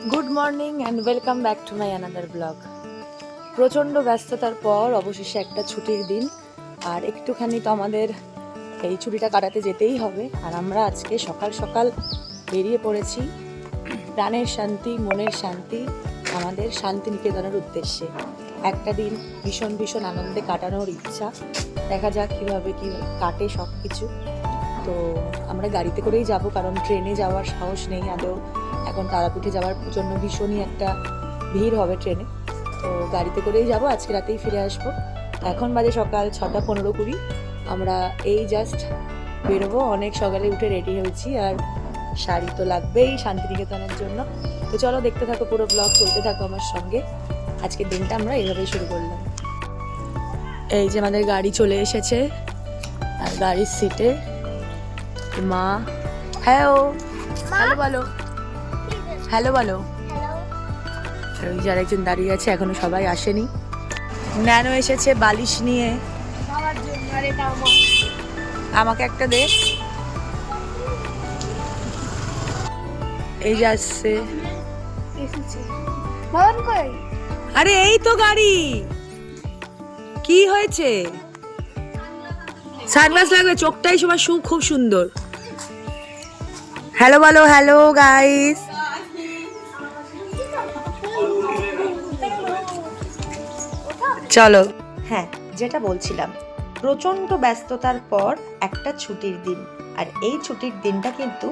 Good morning and welcome back to my another blog. প্রচণ্ড ব্যস্ততার পর অবশেষে একটা ছুটির দিন, আর একটুখানি তো আমাদের এই ছুটিটা কাটাতে যেতেই হবে। আর আমরা আজকে সকাল সকাল বেরিয়ে পড়েছি প্রাণের শান্তি, মনের শান্তি, আমাদের শান্তিনিকেতনের উদ্দেশ্যে। একটা দিন ভীষণ ভীষণ আনন্দে কাটানোর ইচ্ছা, দেখা যাক কীভাবে কী কাটে সব কিছু। তো আমরা গাড়িতে করেই যাব, কারণ ট্রেনে যাওয়ার সাহস নেই আদৌ। এখন তারাপীঠে যাওয়ার জন্য ভীষণই একটা ভিড় হবে ট্রেনে, তো গাড়িতে করেই যাব। আজকে রাতেই ফিরে আসবো। এখন বাজে সকাল 6:15-20। আমরা এই জাস্ট বেরোবো, অনেক সকালে উঠে রেডি হয়েছি, আর শাড়ি তো লাগবেই শান্তিনিকেতনের জন্য। তো চলো দেখতে থাকো, পুরো ব্লগ চলতে থাকো আমার সঙ্গে। আজকের দিনটা আমরা এইভাবেই শুরু করলাম। এই যে আমাদের গাড়ি চলে এসেছে, আর গাড়ির সিটে মা। হ্যালো হ্যালো বলো, হ্যালো বলো। আর ওই যে আরেকজন দাঁড়িয়ে আছে, এখনো সবাই আসেনি। ন্যানো এসেছে বালিশ নিয়ে, আমাকে একটা দে। এই যে আসছে। আরে এই তো গাড়ি, কি হয়েছে? সানগ্লাস লাগবে, চোখটাই সবার খুব সুন্দর। হ্যালো বলো, হ্যালো গাইস। চলো। হ্যাঁ, যেটা বলছিলাম, প্রচণ্ড ব্যস্ততার পর একটা ছুটির দিন, আর এই ছুটির দিনটা কিন্তু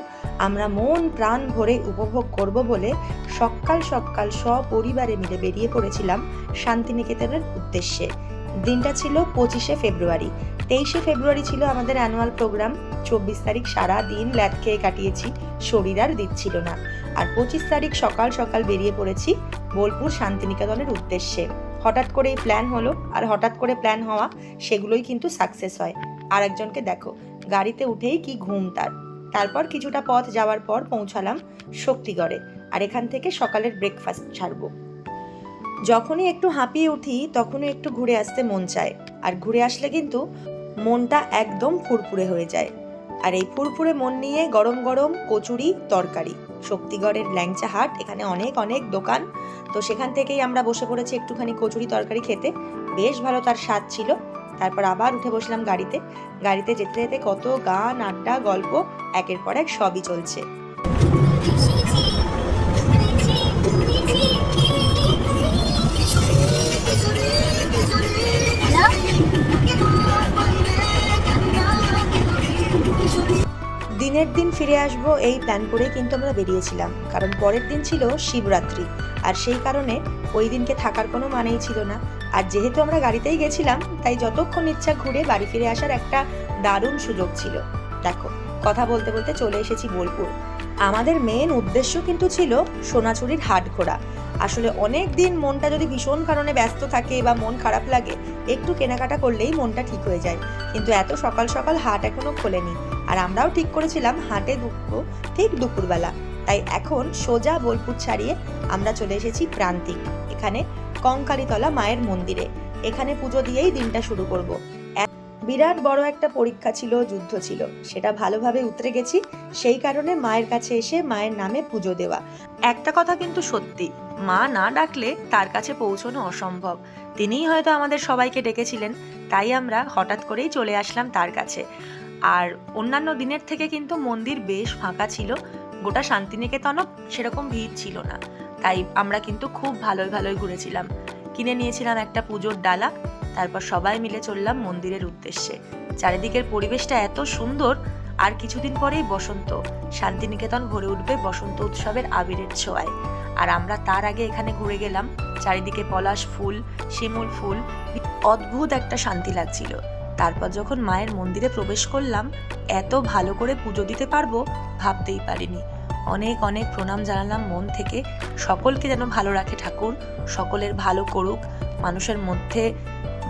আমরা মন প্রাণ ভরে উপভোগ করব বলে সকাল সকাল সপরিবারে মিলে বেরিয়ে পড়েছিলাম শান্তিনিকেতনের উদ্দেশ্যে। দিনটা ছিল 25শে ফেব্রুয়ারি। 23শে ফেব্রুয়ারি ছিল আমাদের অ্যানুয়াল প্রোগ্রাম। 24 তারিখ সারা দিন ল্যাদ খেয়ে কাটিয়েছি, শরীর আর দিচ্ছিল না। আর 25 তারিখ সকাল সকাল বেরিয়ে পড়েছি বোলপুর শান্তিনিকেতনের উদ্দেশ্যে। হঠাৎ করেই প্ল্যান হলো, আর হঠাৎ করে প্ল্যান হওয়া সেগুলোই কিন্তু সাকসেস হয়। আর একজনকে দেখো, গাড়িতে উঠেই কি ঘুম তার। তারপর কিছুটা পথ যাওয়ার পর পৌঁছালাম শক্তিগড়ে, আর এখান থেকে সকালের ব্রেকফাস্ট ছাড়বো। যখনই একটু হাঁপিয়ে উঠি তখনই একটু ঘুরে আসতে মন চায়, আর ঘুরে আসলে কিন্তু মনটা একদম ফুরফুরে হয়ে যায়। আর এই ফুরফুরে মন নিয়ে গরম গরম কচুরি তরকারি। শক্তিগড়ের ল্যাংচা হাট, এখানে অনেক অনেক দোকান, তো সেখান থেকেই আমরা বসে পড়েছি একটুখানি কচুরি তরকারি খেতে। বেশ ভালো তার স্বাদ ছিল। তারপর আবার উঠে বসলাম গাড়িতে। গাড়িতে যেতে যেতে কত গান, আড্ডা, গল্প, একের পর এক সবই চলছে। দিনের দিন ফিরে আসবো এই প্ল্যান করে কিন্তু আমরা বেরিয়েছিলাম, কারণ পরের দিন ছিল শিবরাত্রি, আর সেই কারণে ওই দিনকে থাকার কোনো মানেই ছিল না। আর যেহেতু আমরা গাড়িতেই গেছিলাম, তাই যতক্ষণ ইচ্ছা ঘুরে বাড়ি ফিরে আসার একটা দারুণ সুযোগ ছিল। দেখো, কথা বলতে বলতে চলে এসেছি বোলপুর। আমাদের মেন উদ্দেশ্য কিন্তু ছিল সোনাঝুরির হাট ঘোরা। আসলে অনেক দিন মনটা যদি ভীষণ কারণে ব্যস্ত থাকে বা মন খারাপ লাগে, একটু কেনাকাটা করলেই মনটা ঠিক হয়ে যায়। কিন্তু এত সকাল সকাল হাট এখনো খোলেনি, আর আমরাও ঠিক করেছিলাম হাটে ঢুকবো ঠিক দুপুরবেলা। তাই এখন সোজা বোলপুর ছাড়িয়ে আমরা চলে এসেছি প্রান্তিক, এখানে কঙ্কালীতলা মায়ের মন্দিরে। এখানে পুজো দিয়েই দিনটা শুরু করব। বিরাট বড় একটা পরীক্ষা ছিল, যুদ্ধ ছিল, সেটা ভালোভাবে উতরে গেছি। সেই কারণে মায়ের কাছে এসে মায়ের নামে পুজো দেওয়া। একটা কথা কিন্তু সত্যি, মা না ডাকলে তার কাছে পৌঁছানো অসম্ভব। তিনিই হয়তো আমাদের সবাইকে ডেকেছিলেন, তাই আমরা হঠাৎ করেই চলে আসলাম তার কাছে। আর অন্যান্য দিনের থেকে কিন্তু মন্দির বেশ ফাঁকা ছিল, গোটা শান্তিনিকেতনও সেরকম ভিড় ছিল না। তাই আমরা কিন্তু খুব ভালোই ঘুরেছিলাম। কিনে নিয়েছিলাম একটা পুজোর ডালা, তারপর সবাই মিলে চললাম মন্দিরের উদ্দেশ্যে। চারিদিকের পরিবেশটা এত সুন্দর। আর কিছুদিন পরেই বসন্ত, শান্তিনিকেতন ভরে উঠবে বসন্ত উৎসবের আবিরের ছোঁয়ায়। আর আমরা তার আগে এখানে ঘুরে গেলাম। চারিদিকে পলাশ ফুল, শিমুল ফুল, অদ্ভুত একটা শান্তি লাগছিল। তারপর যখন মায়ের মন্দিরে প্রবেশ করলাম, এত ভালো করে পুজো দিতে পারবো ভাবতেই পারিনি। অনেক অনেক প্রণাম জানালাম মন থেকে। সকলকে যেন ভালো রাখে ঠাকুর, সকলের ভালো করুক। মানুষের মধ্যে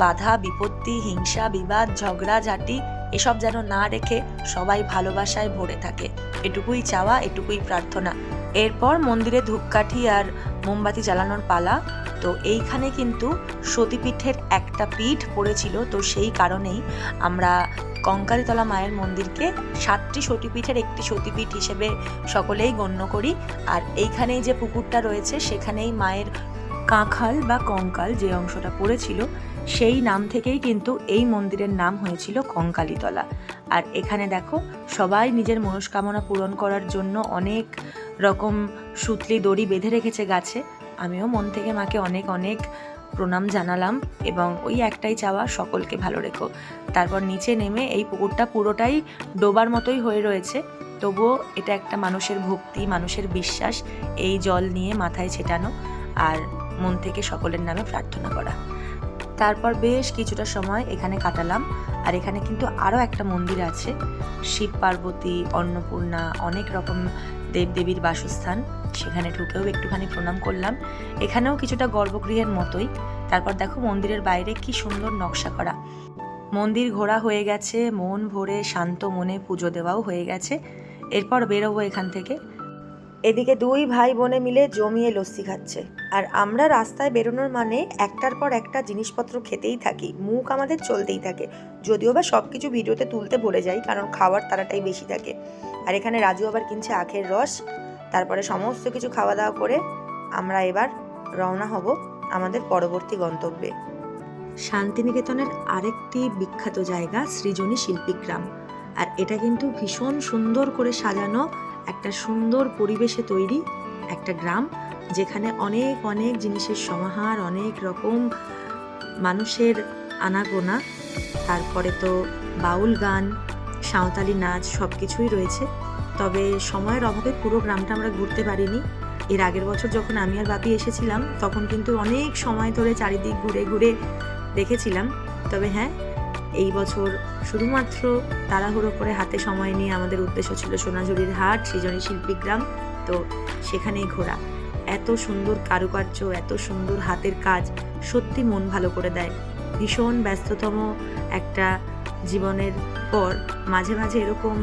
বাধা বিপত্তি, হিংসা, বিবাদ, ঝগড়া ঝাঁটি এসব যেন না রেখে সবাই ভালোবাসায় ভরে থাকে। এটুকুই চাওয়া, এটুকুই প্রার্থনা। এরপর মন্দিরে ধূপকাঠি আর মোমবাতি জ্বালানোর পালা। তো এইখানে কিন্তু সতীপীঠের একটা পীঠ পড়েছিল, তো সেই কারণেই আমরা কঙ্কালীতলা মায়ের মন্দিরকে 7টি সতীপীঠের একটি সতীপীঠ হিসেবে সকলেই গণ্য করি। আর এইখানেই যে পুকুরটা রয়েছে সেখানেই মায়ের কাঁখাল বা কঙ্কাল যে অংশটা পড়েছিল সেই নাম থেকেই কিন্তু এই মন্দিরের নাম হয়েছিল কঙ্কালীতলা। আর এখানে দেখো সবাই নিজের মনস্কামনা পূরণ করার জন্য অনেক রকম সুতলি দড়ি বেঁধে রেখেছে গাছে। আমিও মন থেকে মাকে অনেক অনেক প্রণাম জানালাম এবং ওই একটাই চাওয়া, সকলকে ভালো রেখো। তারপর নিচে নেমে এই পুকুরটা পুরোটাই ডোবার মতোই হয়ে রয়েছে, তবুও এটা একটা মানুষের ভক্তি, মানুষের বিশ্বাস, এই জল নিয়ে মাথায় ছেটানো আর মন থেকে সকলের নামে প্রার্থনা করা। তারপর বেশ কিছুটা সময় এখানে কাটালাম। আর এখানে কিন্তু আরও একটা মন্দির আছে, শিব পার্বতী, অন্নপূর্ণা, অনেক রকম দেবদেবীর বাসস্থান। সেখানে ঢুকেও একটুখানি প্রণাম করলাম। এখানেও কিছুটা গর্ভগৃহের মতোই। তারপর দেখো মন্দিরের বাইরে কি সুন্দর নকশা করা। মন্দির ঘোরা হয়ে গেছে, মন ভরে শান্ত মনে পুজো দেওয়াও হয়ে গেছে। এরপর বেরোবো এখান থেকে। এদিকে দুই ভাই বোনে মিলে জমিয়ে লস্যি খাচ্ছে, আর আমরা রাস্তায় বেরোনোর মানে একটার পর একটা জিনিসপত্র খেতেই থাকি, মুখ আমাদের চলতেই থাকে। যদিও বা সব কিছু ভিডিওতে তুলতে ভুলে যাই, কারণ খাওয়ার তাড়াটাই বেশি থাকে। আর এখানে রাজু আবার কিনছে আখের রস। তারপরে সমস্ত কিছু খাওয়া দাওয়া করে আমরা এবার রওনা হব আমাদের পরবর্তী গন্তব্যে। শান্তিনিকেতনের আরেকটি বিখ্যাত জায়গা সৃজনী শিল্পীগ্রাম। আর এটা কিন্তু ভীষণ সুন্দর করে সাজানো একটা সুন্দর পরিবেশে তৈরি একটা গ্রাম, যেখানে অনেক অনেক জিনিসের সমাহার, অনেক রকম মানুষের আনাগোনা। তারপরে তো বাউল গান, সাঁওতালি নাচ সব কিছুই রয়েছে। তবে সময়ের অভাবে পুরো গ্রামটা আমরা ঘুরতে পারিনি। এর আগের বছর যখন আমি আর বাপি এসেছিলাম তখন কিন্তু অনেক সময় ধরে চারিদিক ঘুরে ঘুরে দেখেছিলাম। তবে হ্যাঁ, এই বছর শুধুমাত্র তাড়াহুড়ো করে হাতে সময় নিয়ে আমাদের উদ্দেশ্য ছিল সোনাঝুরির হাট, সৃজনী শিল্পীগ্রাম। তো সেখানেই ঘোরা। এত সুন্দর কারুকার্য, এত সুন্দর হাতের কাজ, সত্যি মন ভালো করে দেয়। ভীষণ ব্যস্ততম একটা জীবনের পর মাঝে মাঝে এরকম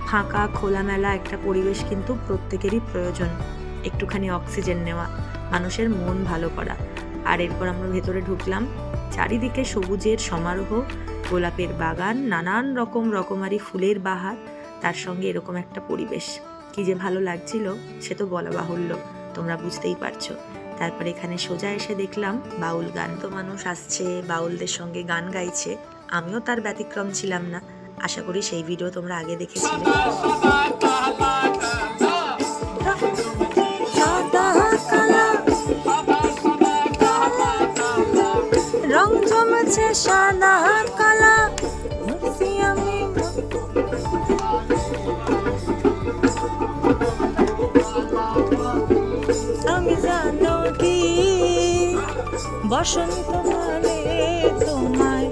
ফাঁকা খোলামেলা একটা পরিবেশ কিন্তু প্রত্যেকেরই প্রয়োজন। একটুখানি অক্সিজেন নেওয়া, মানুষের মন ভালো করা। আর এরপর আমরা ভেতরে ঢুকলাম। চারিদিকে সবুজের সমারোহ, গোলাপের বাগান, নানান রকম রকমারি ফুলের বাহার, তার সঙ্গে এরকম একটা পরিবেশ কি যে ভালো লাগছিল সে তো বলা বাহুল্য, তোমরা বুঝতেই পারছো। তারপর এখানে সোজা এসে দেখলাম বাউল গান। তো মানুষ আসছে, বাউলদের সঙ্গে গান গাইছে, আমিও তার ব্যতিক্রম ছিলাম না। আশা করি সেই ভিডিও তোমরা আগে দেখেছিলে। রং জমেছে সাদা কালা, আমি জানো কি বসন্ত মানে তোমায়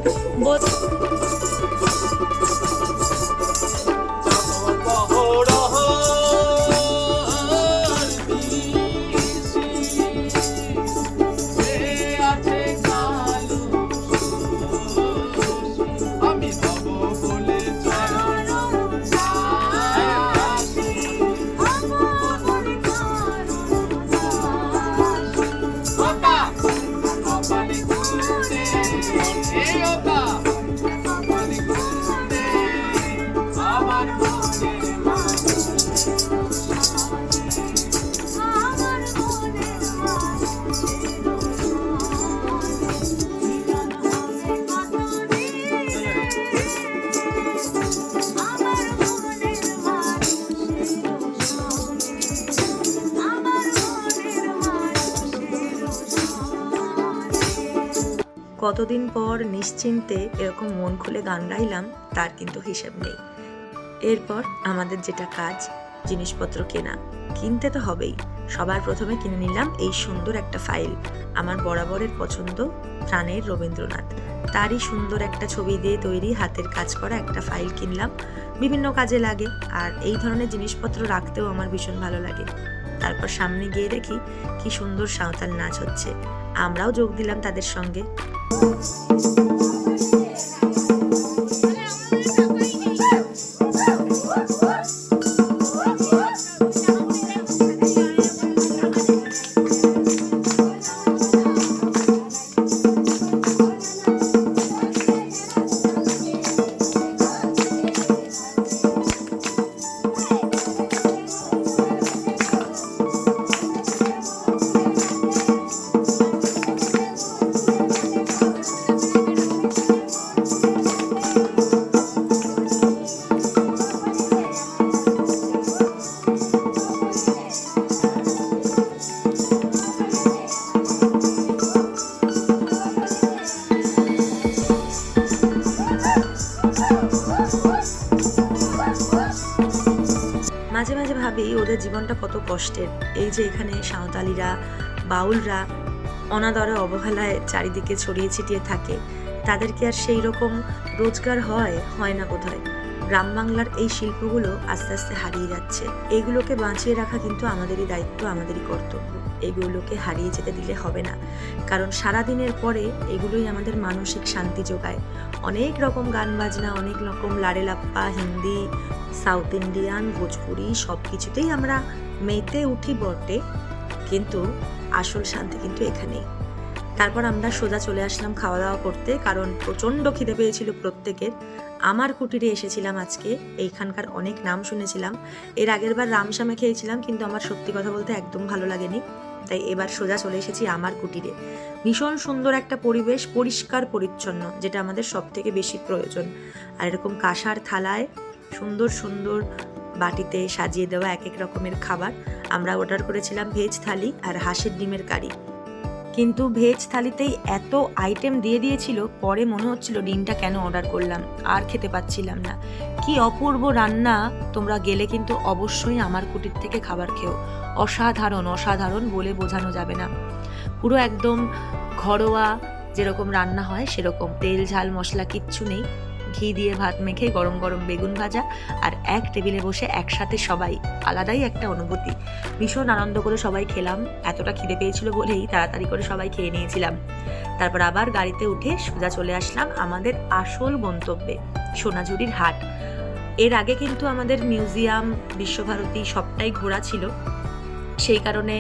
কতদিন পর নিশ্চিন্তে এরকম মন খুলে গান গাইলাম তার কিন্তু হিসেব নেই। এরপর আমাদের যেটা কাজ, জিনিসপত্র কেনা। কিনতে তো হবেই। সবার প্রথমে কিনে নিলাম এই সুন্দর একটা ফাইল, আমার বরাবরের পছন্দ প্রাণের রবীন্দ্রনাথ। তারই সুন্দর একটা ছবি দিয়ে তৈরি হাতের কাজ করা একটা ফাইল কিনলাম। বিভিন্ন কাজে লাগে, আর এই ধরনের জিনিসপত্র রাখতেও আমার ভীষণ ভালো লাগে। তারপর সামনে গিয়ে দেখি কি সুন্দর সাঁওতাল নাচ হচ্ছে, আমরাও যোগ দিলাম তাদের সঙ্গে। কষ্টের। এই যে এখানে সাঁওতালিরা, বাউলরা অনাদরে অবহেলায় চারিদিকে ছড়িয়ে ছিটিয়ে থাকে, তাদের কি আর সেই রকম রোজগার হয় না বোধহয়। গ্রাম বাংলার এই শিল্পগুলো আস্তে আস্তে হারিয়ে যাচ্ছে। এগুলোকে বাঁচিয়ে রাখা কিন্তু আমাদেরই দায়িত্ব, আমাদেরই কর্তব্য। এগুলোকে হারিয়ে যেতে দিলে হবে না, কারণ সারাদিনের পরে এগুলোই আমাদের মানসিক শান্তি যোগায়। অনেক রকম গান বাজনা, অনেক রকম লাড়েলাপ্পা, হিন্দি, সাউথ ইন্ডিয়ান, ভোজপুরি সব কিছুতেই আমরা মেতে উঠি বটে, কিন্তু আসল শান্তি কিন্তু এখানেই। তারপর আমরা সোজা চলে আসলাম খাওয়া দাওয়া করতে, কারণ প্রচণ্ড খিদে পেয়েছিল প্রত্যেকের। আমার কুটিরে এসেছিলাম আজকে। এইখানকার অনেক নাম শুনেছিলাম, এর আগের বার রামশ্যামে খেয়েছিলাম, কিন্তু আমার সত্যি কথা বলতে একদম ভালো লাগেনি, তাই এবার সোজা চলে এসেছি আমার কুটিরে। ভীষণ সুন্দর একটা পরিবেশ, পরিষ্কার পরিচ্ছন্ন, যেটা আমাদের সব থেকে বেশি প্রয়োজন। আর এরকম কাঁসার থালায় সুন্দর সুন্দর বাটিতে সাজিয়ে দেওয়া এক এক রকমের খাবার। আমরা অর্ডার করেছিলাম ভেজ থালি আর হাঁসের ডিমের কারি, কিন্তু ভেজ থালিতেই এত আইটেম দিয়ে দিয়েছিল, পরে মনে হচ্ছিল ডিমটা কেন অর্ডার করলাম, আর খেতে পাচ্ছিলাম না। কি অপূর্ব রান্না! তোমরা গেলে কিন্তু অবশ্যই আমার কুটির থেকে খাবার খেও। অসাধারণ অসাধারণ বলে বোঝানো যাবে না। পুরো একদম ঘরোয়া যেরকম রান্না হয় সেরকম, তেল ঝাল মশলা কিচ্ছু নেই। ঘি দিয়ে ভাত মেখে গরম গরম বেগুন ভাজা, আর এক টেবিলে বসে একসাথে সবাই, আলাদাই একটা অনুভূতি। ভীষণ আনন্দ করে সবাই খেলাম। এতটা খিদে পেয়েছিল বলেই তাড়াতাড়ি করে সবাই খেয়ে নিয়েছিলাম। তারপর আবার গাড়িতে উঠে সোজা চলে আসলাম আমাদের আসল গন্তব্যে, সোনাঝুরির হাট। এর আগে কিন্তু আমাদের মিউজিয়াম, বিশ্বভারতী সবটাই ঘোরা ছিল, সেই কারণে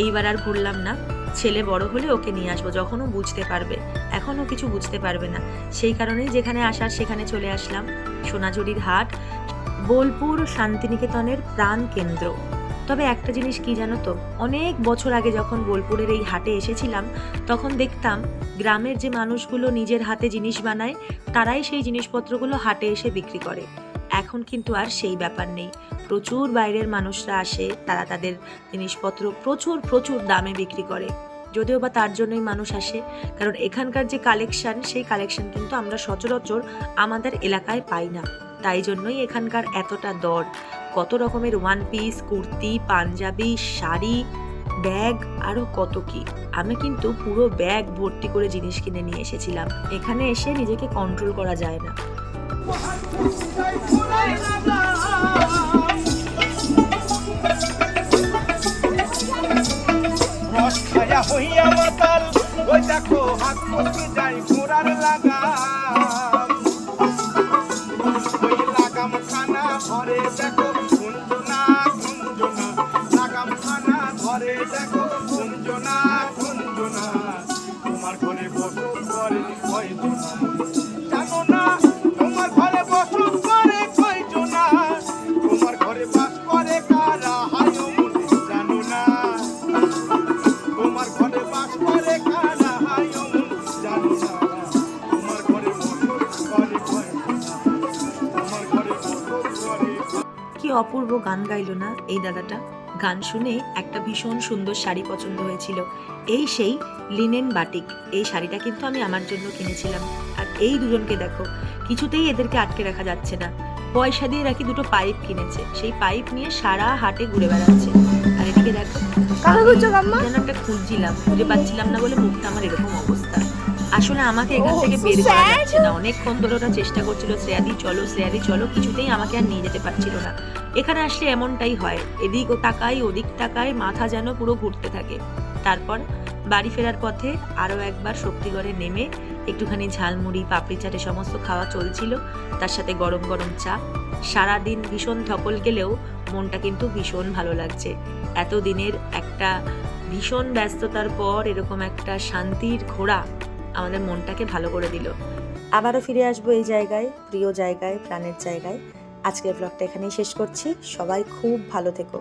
এইবার আর ঘুরলাম না। ছেলে বড় হলে ওকে নিয়ে আসবো, যখন ও বুঝতে পারবে। এখনও কিছু বুঝতে পারবে না, সেই কারণেই যেখানে আসার সেখানে চলে আসলাম। সোনাঝুরির হাট বোলপুর শান্তিনিকেতনের প্রাণ কেন্দ্র। তবে একটা জিনিস কি জানো তো, অনেক বছর আগে যখন বোলপুরের এই হাটে এসেছিলাম, তখন দেখতাম গ্রামের যে মানুষগুলো নিজের হাতে জিনিস বানায়, তারাই সেই জিনিসপত্রগুলো হাটে এসে বিক্রি করে। এখন কিন্তু আর সেই ব্যাপার নেই। প্রচুর বাইরের মানুষরা আসে, তারা তাদের জিনিসপত্র প্রচুর প্রচুর দামে বিক্রি করে। যদিও বা তার জন্যই মানুষ আসে, কারণ এখানকার যে কালেকশন, সেই কালেকশন কিন্তু আমরা সচরাচর আমাদের এলাকায় পাই না। তাই জন্যই এখানকার এতটা দর। কত রকমের one piece, kurti, panjabi, sari, bag, আরও কত কি। আমি কিন্তু পুরো ব্যাগ ভর্তি করে জিনিস কিনে নিয়ে এসেছিলাম। এখানে এসে নিজেকে কন্ট্রোল করা যায় না। হইয়া মাতাল ওই দেখো হাত মুখে যাই ঘোড়ার লাগাম, ওই লাগাম খানা ধরে দেখো কুঞ্জনা কুঞ্জনা, লাগাম খানা ধরে দেখো কুঞ্জনা কুঞ্জনা। তোমার ঘরে বসত করে কয়জনা জানো না, তোমার ঘরে বসত করে কয়জনা, তোমার ঘরে বাস করে কারা হায় মনে জানো না, তোমার ঘরে বাস করে কারা হায় মনে জানো না, তোমার ঘরে বসত করে কয়জনা, তোমার ঘরে বসত করে। কি অপূর্ব গান গাইলো না এই দাদাটা! গান শুনে একটা ভীষণ সুন্দর শাড়ি পছন্দ হয়েছিল, এই সেই লিনেন বাটিক। এই শাড়িটা কিন্তু আমি আমার জন্য কিনেছিলাম। আর এই দুজনকে দেখো, কিছুতেই এদেরকে আটকে রাখা যাচ্ছে না। পয়সা দিয়ে রাখি দুটো পাইপ কিনেছে, সেই পাইপ নিয়ে সারা হাটে ঘুরে বেড়াচ্ছে। আর এদিকে দেখো, যেন একটা খুঁজছিলাম, খুঁজে পাচ্ছিলাম না বলে মুখটা আমার এরকম অবস্থা। আসলে আমাকে এখান থেকে বের করা যাচ্ছে না। অনেকক্ষণ ধরে ওরা চেষ্টা করছিল, শ্রেয়াদি চলো শ্রেয়াদি চলো, কিছুতেই আমাকে আর নিয়ে যেতে পারছিল না। এখানে আসলে এমনটাই হয়, এদিক ও তাকাই ওদিক তাকাই, মাথা যেন পুরো ঘুরতে থাকে। তারপর বাড়ি ফেরার পথে আরও একবার শক্তিগড়ে নেমে একটুখানি ঝালমুড়ি, পাপড়ি চাটে সমস্ত খাওয়া চলছিল, তার সাথে গরম গরম চা। সারাদিন ভীষণ ধকল গেলেও মনটা কিন্তু ভীষণ ভালো লাগছে। এতদিনের একটা ভীষণ ব্যস্ততার পর এরকম একটা শান্তির ঘোরা আমাদের মনটাকে ভালো করে দিল। আবারও ফিরে আসবো এই জায়গায়, প্রিয় জায়গায়, প্রাণের জায়গায়। আজকের ব্লগটা এখানেই শেষ করছি। সবাই খুব ভালো থেকো।